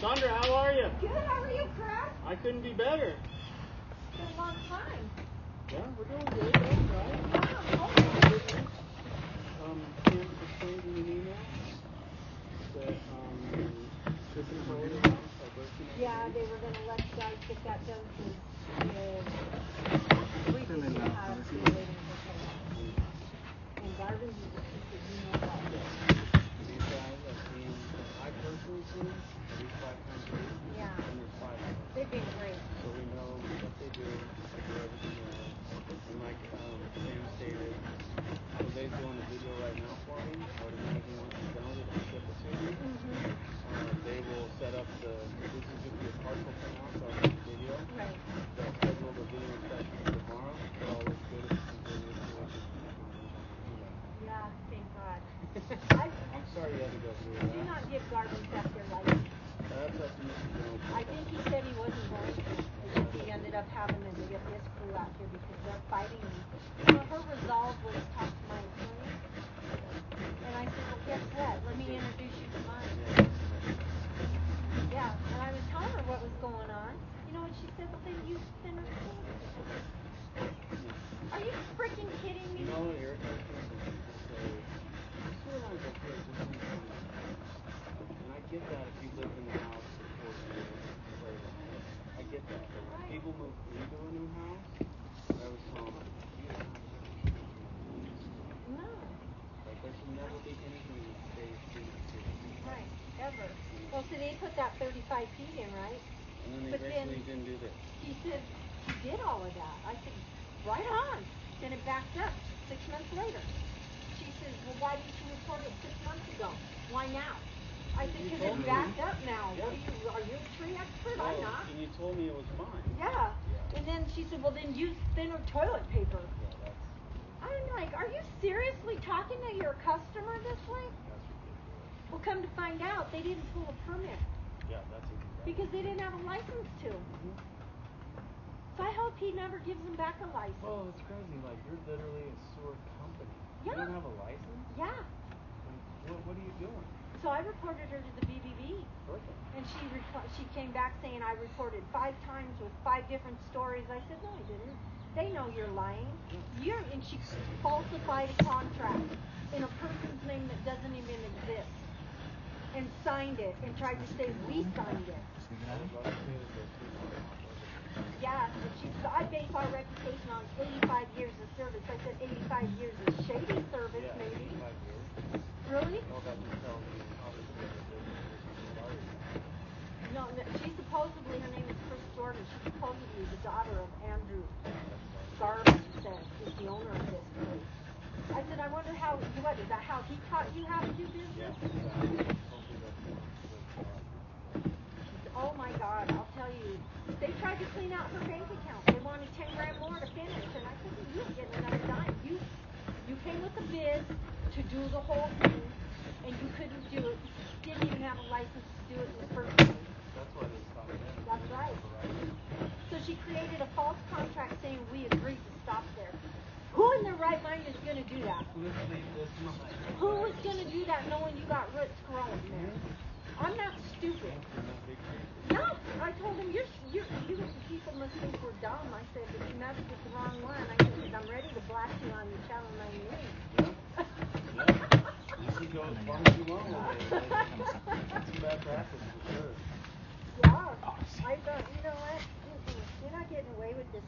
Sandra, how are you? Good, how are you, Brad? I couldn't be better. It's been a long time. Yeah, we're doing good, right? Yeah, Kim explained in an email that system told us by birthday. yeah, they were going to let you guys get that done since we didn't have to waiting for so long. And Garvin, he said, you know about this. These guys I've seen, I personally seen at least 5 times a week. Yeah. And there's 5 of them. They've been great. So we know what they do everything else. And like Sam stated, Jose's doing a video right now for me. I would imagine once he's done with it, he'll ship it to me. They will set up this is just be a partial printout, so I'll make a video. Right. They'll schedule the video session for tomorrow. It all looks good. It's completed. Yeah, thank God. I'm sorry you had to go through that. Do not give Garvin back their license. That's up to Mr. Jones. I think he said he wasn't going to. Because he ended up having to get this crew out here because they're fighting him. So her resolve was talk to my attorney. And I said, well, guess what? Let me introduce you to mine. Yeah, and I was telling her what was going on. You know what she said? Well, then use thinner toilet paper. Are you freaking kidding me? You know what irritates me? Just say, I'm okay, just need to and I get that if you lived in the house for 4 years, I get that. But when people move into a new house, I was told, you don't have to. No. Like, there should never be anything that stays in the city. Right, ever. Well, so they put that 35 feet in, right? And then they basically didn't do this. He said, he did all of that. I said, right on. Then it backed up 6 months later. She says, well, why didn't you report it 6 months ago? Why now? I said, because it's backed up now. Yeah. Are you a tree expert? Well, I'm not. And you told me it was fine. Yeah. And then she said, well, then use thinner toilet paper. Yeah, that's I'm like, are you seriously talking to your customer this way? ridiculous. Well, come to find out, they didn't pull a permit. Yeah, that's exactly. Because they didn't have a license to. So I hope he never gives them back a license. Well, it's crazy. Like, you're literally a sewer company. Yeah. You don't have a license? Yeah. Like, what are you doing? So I reported her to the BBB. Perfect. And she came back saying I reported 5 times with 5 different stories. I said, no, I didn't. They know you're lying. And she falsified a contract in a person's name that doesn't even exist. And signed it and tried to say we signed it. Yeah, and she said, I base our reputation on 85 years of service. I said 85 years of shady service, Yeah, maybe. 85 years. Really? Well, that just tells me, obviously, that the business started. No, she supposedly, her name is Chris Jordan. She's supposedly the daughter of Andrew Garvin, that is the owner of this place. I said, I wonder how, what, is that how he taught you how to do business? Yeah, exactly. Hopefully that's Oh my God, I'll tell you, they tried to clean out her bank account. They wanted 10 grand more to finish, and I said, well, you ain't getting another dime. You came with a bid to do the whole thing, and you couldn't do it. You didn't even have a license to do it in the first place. That's why they stopped there. That's right. So she created a false contract saying we agreed to stop there. Who in their right mind is going to do that? Who is going to do that knowing you got roots growing there? I'm not stupid. No, I told him, you people must think we're dumb. I said, but you messed with the wrong one. I said, because I'm ready to blast you on the channel 9 news. You should go as far as you want with it. That's bad practice for sure. Yeah, I thought, you know what? You're not getting away with this.